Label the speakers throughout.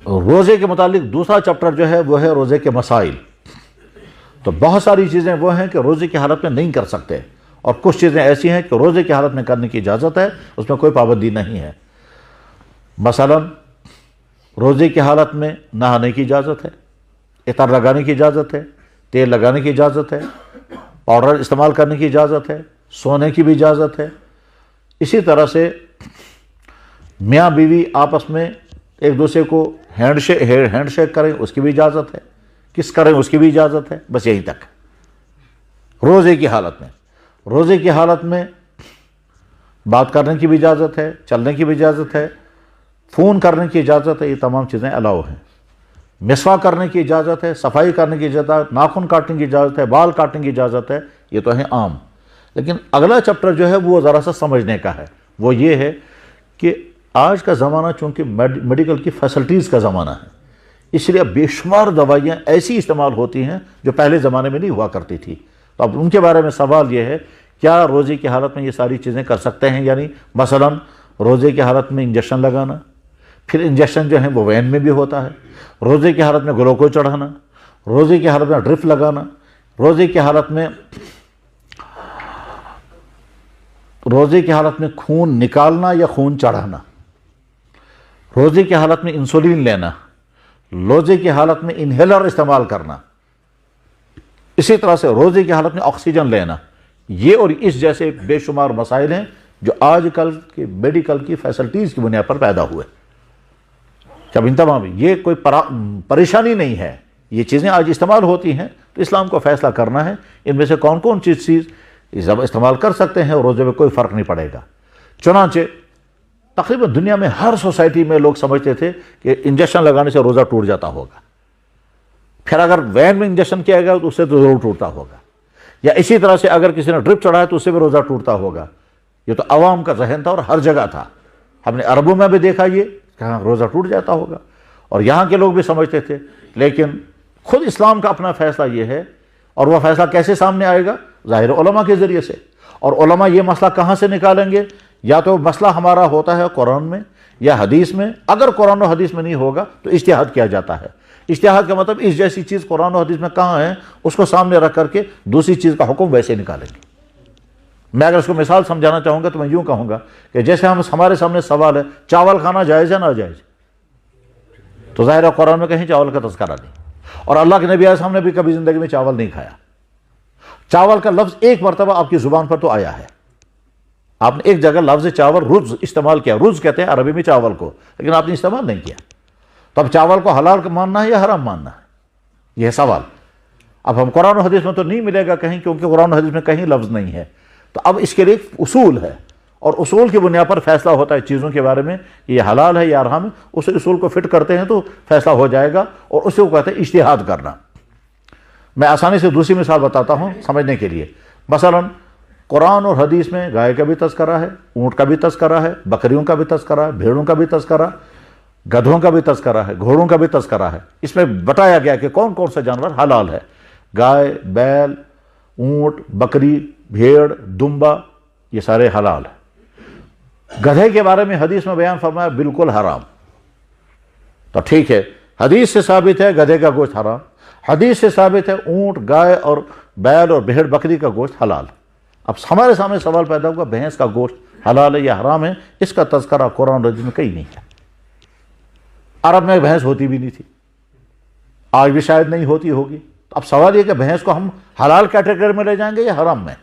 Speaker 1: روزے کے متعلق دوسرا چیپٹر جو ہے وہ ہے روزے کے مسائل. تو بہت ساری چیزیں وہ ہیں کہ روزے کی حالت میں نہیں کر سکتے، اور کچھ چیزیں ایسی ہیں کہ روزے کی حالت میں کرنے کی اجازت ہے، اس میں کوئی پابندی نہیں ہے. مثلا روزے کی حالت میں نہانے کی اجازت ہے، عطر لگانے کی اجازت ہے، تیل لگانے کی اجازت ہے، پاؤڈر استعمال کرنے کی اجازت ہے، سونے کی بھی اجازت ہے. اسی طرح سے میاں بیوی آپس میں ایک دوسرے کو ہینڈ شیک کریں، اس کی بھی اجازت ہے، کس کریں اس کی بھی اجازت ہے. بس یہیں تک روزے کی حالت میں. روزے کی حالت میں بات کرنے کی بھی اجازت ہے، چلنے کی بھی اجازت ہے، فون کرنے کی اجازت ہے. یہ تمام چیزیں الاؤ ہیں. مسواک کرنے کی اجازت ہے، صفائی کرنے کی اجازت ہے، ناخن کاٹنے کی اجازت ہے، بال کاٹنے کی اجازت ہے. یہ تو ہے عام. لیکن اگلا چیپٹر جو ہے وہ ذرا سا سمجھنے کا ہے. وہ یہ ہے کہ آج کا زمانہ چونکہ میڈیکل کی فیسلٹیز کا زمانہ ہے، اس لیے بے شمار دوائیاں ایسی استعمال ہوتی ہیں جو پہلے زمانے میں نہیں ہوا کرتی تھی. تو اب ان کے بارے میں سوال یہ ہے، کیا روزے کی حالت میں یہ ساری چیزیں کر سکتے ہیں؟ یعنی مثلا روزے کی حالت میں انجیکشن لگانا، پھر انجیکشن جو ہے وہ وین میں بھی ہوتا ہے، روزے کی حالت میں گلوکوز چڑھانا، روزے کی حالت میں ڈرپ لگانا، روزے کی حالت میں خون نکالنا یا خون چڑھانا، روزے کی حالت میں انسولین لینا، روزے کی حالت میں انہیلر استعمال کرنا، اسی طرح سے روزے کی حالت میں آکسیجن لینا. یہ اور اس جیسے بے شمار مسائل ہیں جو آج کل کے میڈیکل کی فیسلٹیز کی بنیاد پر پیدا ہوئے. جب ان تمام یہ کوئی پریشانی نہیں ہے، یہ چیزیں آج استعمال ہوتی ہیں، تو اسلام کو فیصلہ کرنا ہے ان میں سے کون کون چیز استعمال کر سکتے ہیں اور روزے میں کوئی فرق نہیں پڑے گا. چنانچہ تقریباً دنیا میں ہر سوسائٹی میں لوگ سمجھتے تھے کہ انجیکشن لگانے سے روزہ ٹوٹ جاتا ہوگا، پھر اگر وین میں انجیکشن کیا گیا تو اس سے تو ضرور ٹوٹتا ہوگا، یا اسی طرح سے اگر کسی نے ڈرپ چڑھایا تو اس سے بھی روزہ ٹوٹتا ہوگا. یہ تو عوام کا ذہن تھا اور ہر جگہ تھا. ہم نے عربوں میں بھی دیکھا یہ کہ ہاں روزہ ٹوٹ جاتا ہوگا، اور یہاں کے لوگ بھی سمجھتے تھے. لیکن خود اسلام کا اپنا فیصلہ یہ ہے، اور وہ فیصلہ کیسے سامنے آئے گا؟ ظاہر علماء کے ذریعے سے. اور علماء یہ مسئلہ کہاں سے نکالیں گے؟ یا تو مسئلہ ہمارا ہوتا ہے قرآن میں یا حدیث میں. اگر قرآن و حدیث میں نہیں ہوگا تو اجتہاد کیا جاتا ہے. اجتہاد کا مطلب اس جیسی چیز قرآن و حدیث میں کہاں ہے اس کو سامنے رکھ کر کے دوسری چیز کا حکم ویسے نکالیں گے. میں اگر اس کو مثال سمجھانا چاہوں گا تو میں یوں کہوں گا کہ جیسے ہمارے سامنے سوال ہے چاول کھانا جائز ہے ناجائز، تو ظاہر ہے قرآن میں کہیں چاول کا تذکرہ نہیں، اور اللہ کے نبی علیہ السلام نے بھی کبھی زندگی میں چاول نہیں کھایا. چاول کا لفظ ایک مرتبہ آپ کی زبان پر تو آیا ہے، آپ نے ایک جگہ لفظ چاول رز استعمال کیا. رز کہتے ہیں عربی میں چاول کو، لیکن آپ نے استعمال نہیں کیا. تو اب چاول کو حلال ماننا ہے یا حرام ماننا ہے؟ یہ ہے سوال. اب ہم قرآن و حدیث میں تو نہیں ملے گا کہیں، کیونکہ قرآن و حدیث میں کہیں لفظ نہیں ہے. تو اب اس کے لیے ایک اصول ہے، اور اصول کی بنیاد پر فیصلہ ہوتا ہے چیزوں کے بارے میں کہ یہ حلال ہے یا حرام ہے. اس اصول کو فٹ کرتے ہیں تو فیصلہ ہو جائے گا، اور اسے کو کہتے ہیں اجتہاد کرنا. میں آسانی سے دوسری مثال بتاتا ہوں سمجھنے کے لیے. مثلا قرآن اور حدیث میں گائے کا بھی تذکرہ ہے، اونٹ کا بھی تذکرہ ہے، بکریوں کا بھی تذکرہ ہے، بھیڑوں کا بھی تذکرہ، گدھوں کا بھی تذکرہ ہے، گھوڑوں کا بھی تذکرہ ہے. اس میں بتایا گیا کہ کون کون سا جانور حلال ہے. گائے، بیل، اونٹ، بکری، بھیڑ، دمبا، یہ سارے حلال ہیں. گدھے کے بارے میں حدیث میں بیان فرمایا بالکل حرام. تو ٹھیک ہے، حدیث سے ثابت ہے گدھے کا گوشت حرام، حدیث سے ثابت ہے اونٹ، گائے اور بیل اور بھیڑ بکری کا گوشت حلال. اب ہمارے سامنے سوال پیدا ہوگا بھینس کا گوشت حلال ہے یا حرام ہے؟ اس کا تذکرہ قرآن حدیث میں کہیں نہیں ہے. عرب میں بھینس ہوتی بھی نہیں تھی، آج بھی شاید نہیں ہوتی ہوگی. اب سوال یہ کہ بھینس کو ہم حلال کیٹیگری میں لے جائیں گے یا حرام میں؟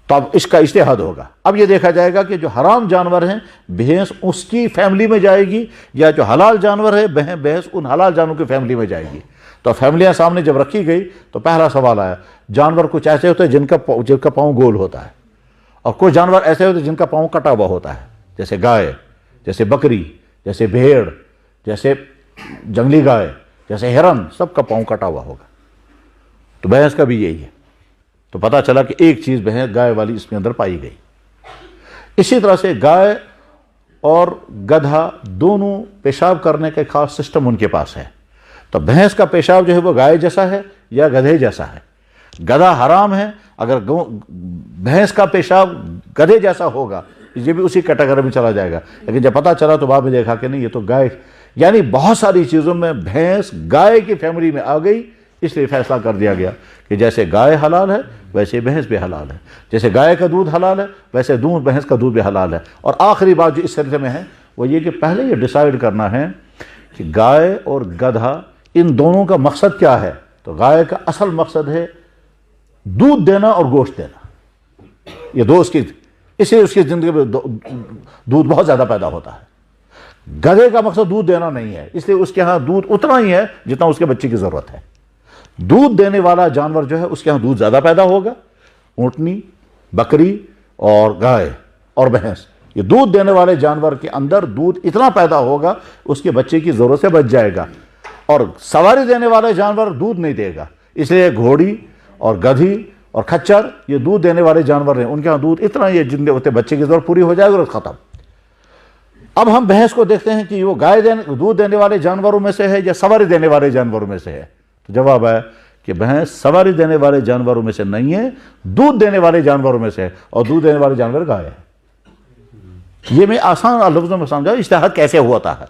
Speaker 1: تو اب اس کا اجتہاد ہوگا. اب یہ دیکھا جائے گا کہ جو حرام جانور ہیں بھینس اس کی فیملی میں جائے گی، یا جو حلال جانور ہے بھینس ان حلال جانوروں کی فیملی میں جائے گی. تو فیملیاں سامنے جب رکھی گئی تو پہلا سوال آیا، جانور کچھ ایسے ہوتے ہیں جن کا پاؤں گول ہوتا ہے، اور کچھ جانور ایسے ہوتے ہیں جن کا پاؤں کٹا ہوا ہوتا ہے، جیسے گائے، جیسے بکری، جیسے بھیڑ، جیسے جنگلی گائے، جیسے ہرن، سب کا پاؤں کٹا ہوا ہوگا. تو بھینس کا بھی یہی ہے. تو پتہ چلا کہ ایک چیز بھینس گائے والی اس میں اندر پائی گئی. اسی طرح سے گائے اور گدھا دونوں پیشاب کرنے کا خاص سسٹم ان کے پاس ہے. تو بھینس کا پیشاب جو ہے وہ گائے جیسا ہے یا گدھے جیسا ہے؟ گدھا حرام ہے. اگر بھینس کا پیشاب گدھے جیسا ہوگا یہ بھی اسی کیٹیگری میں چلا جائے گا. لیکن جب پتہ چلا تو بعد میں دیکھا کہ نہیں، یہ تو گائے یعنی بہت ساری چیزوں میں بھینس گائے کی فیملی میں آ گئی، اس لیے فیصلہ کر دیا گیا کہ جیسے گائے حلال ہے ویسے بھینس بھی حلال ہے، جیسے گائے کا دودھ حلال ہے ویسے بھینس کا دودھ بھی حلال ہے۔ اور آخری بات جو اس سلسلے میں ہے وہ یہ کہ پہلے یہ ڈیسائیڈ کرنا ہے کہ گائے اور گدھا ان دونوں کا مقصد کیا ہے۔ تو گائے کا اصل مقصد ہے دودھ دینا اور گوشت دینا، یہ دو اس لیے اس کی زندگی میں دودھ بہت زیادہ پیدا ہوتا ہے۔ گدھے کا مقصد دودھ دینا نہیں ہے، اس لیے اس کے ہاں دودھ اتنا ہی ہے جتنا اس کے بچے کی ضرورت ہے۔ دودھ دینے والا جانور جو ہے اس کے ہاں دودھ زیادہ پیدا ہوگا، اونٹنی، بکری اور گائے اور بھینس، یہ دودھ دینے والے جانور کے اندر دودھ اتنا پیدا ہوگا اس کے بچے کی ضرورت سے بچ جائے گا۔ اور سواری دینے والے جانور دودھ نہیں دے گا، اس لیے گھوڑی اور گدھی اور کھچر یہ دودھ دینے والے جانور ہیں، ان کے ہاں دودھ اتنا ہی ہے جن کے بچے کی ضرورت پوری ہو جائے گی اور ختم۔ اب ہم بھینس کو دیکھتے ہیں کہ وہ دودھ دینے والے جانوروں میں سے ہے یا سواری دینے والے جانوروں میں سے ہے؟ تو جواب ہے کہ بھینس سواری دینے والے جانوروں میں سے نہیں ہے، دودھ دینے والے جانوروں میں سے ہے، اور دودھ دینے والے جانور گائے ہے۔ یہ میں آسان لفظوں میں سمجھا اشتہار کیسے ہوتا ہے۔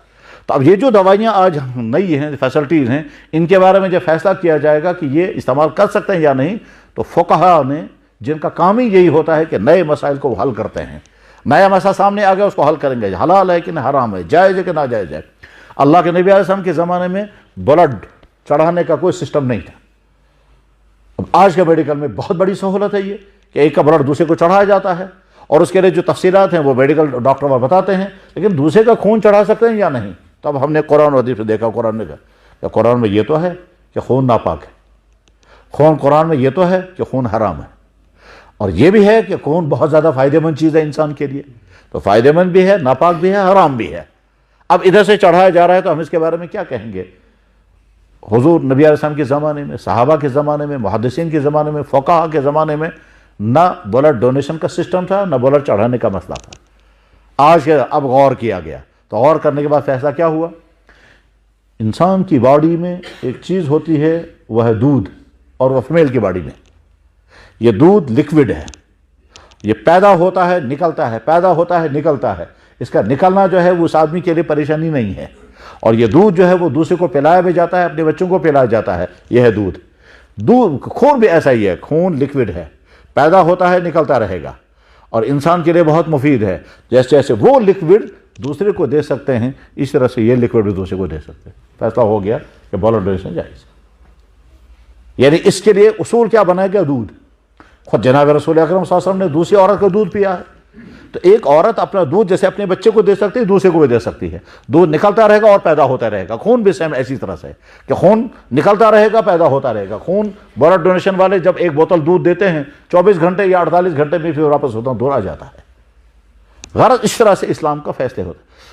Speaker 1: تو اب یہ جو دوائیاں آج نئی ہیں، فیسلٹیز ہیں، ان کے بارے میں جب فیصلہ کیا جائے گا کہ یہ استعمال کر سکتے ہیں یا نہیں، تو فقہاء نے جن کا کام ہی یہی ہوتا ہے کہ نئے مسائل کو حل کرتے ہیں، نیا مسئلہ سامنے آ گیا اس کو حل کریں گے، حلال ہے کہ حرام ہے، جائز ہے کہ ناجائز ہے۔ اللہ کے نبی علیہ السلام کے زمانے میں بلڈ چڑھانے کا کوئی سسٹم نہیں تھا۔ اب آج کے میڈیکل میں بہت بڑی سہولت ہے یہ کہ ایک کا بلڈ دوسرے کو چڑھایا جاتا ہے، اور اس کے لیے جو تفصیلات ہیں وہ میڈیکل ڈاکٹر بتاتے ہیں، لیکن دوسرے کا خون چڑھا سکتے ہیں یا نہیں؟ تب ہم نے قرآن و حدیث سے دیکھا، قرآن نے کہا کہ قرآن میں یہ تو ہے کہ خون ناپاک ہے، قرآن میں یہ تو ہے کہ خون حرام ہے، اور یہ بھی ہے کہ خون بہت زیادہ فائدہ مند چیز ہے انسان کے لیے، تو فائدہ مند بھی ہے، ناپاک بھی ہے، حرام بھی ہے۔ اب ادھر سے چڑھایا جا رہا ہے تو ہم اس کے بارے میں کیا کہیں گے؟ حضور نبی علیہ السلام کے زمانے میں، صحابہ کے زمانے میں، محدثین کے زمانے میں، فقہاء کے زمانے میں نہ بلڈ ڈونیشن کا سسٹم تھا، نہ بلڈ چڑھانے کا مسئلہ تھا۔ آج اب غور کیا گیا، تو غور کرنے کے بعد فیصلہ کیا ہوا؟ انسان کی باڈی میں ایک چیز ہوتی ہے، وہ ہے دودھ، اور وہ فیمیل کی باڈی میں یہ دودھ لکوڈ ہے، یہ پیدا ہوتا ہے نکلتا ہے، پیدا ہوتا ہے نکلتا ہے، اس کا نکلنا جو ہے وہ اس آدمی کے لیے پریشانی نہیں ہے، اور یہ دودھ جو ہے وہ دوسرے کو پلایا بھی جاتا ہے، اپنے بچوں کو پلایا جاتا ہے، یہ ہے دودھ۔ خون بھی ایسا ہی ہے، خون لکوڈ ہے، پیدا ہوتا ہے نکلتا رہے گا، اور انسان کے لیے بہت مفید ہے۔ جیسے جیسے وہ لکوڈ دوسرے کو دے سکتے ہیں، اس طرح سے یہ لکوڈ بھی دوسرے کو دے سکتے ہیں۔ فیصلہ ہو گیا کہ بلڈ ڈونیشن جائز، یعنی اس کے لیے اصول کیا بنا گیا؟ دودھ۔ خود جناب رسول اکرم صلی اللہ علیہ وسلم نے دوسری عورت کا دودھ پیا ہے، تو ایک عورت اپنا دودھ جیسے اپنے بچے کو دے سکتی ہے، دوسرے کو بھی دے سکتی ہے، دودھ نکلتا رہے گا اور پیدا ہوتا رہے گا۔ خون بھی سیم ایسی طرح سے کہ خون نکلتا رہے گا، پیدا ہوتا رہے گا۔ خون بلڈ ڈونیشن والے جب ایک بوتل دودھ دیتے ہیں 24 گھنٹے یا 48 گھنٹے میں پھر واپس ہوتا دور آ جاتا ہے۔ غرض اس طرح سے اسلام کا فیصلے ہوتا ہے۔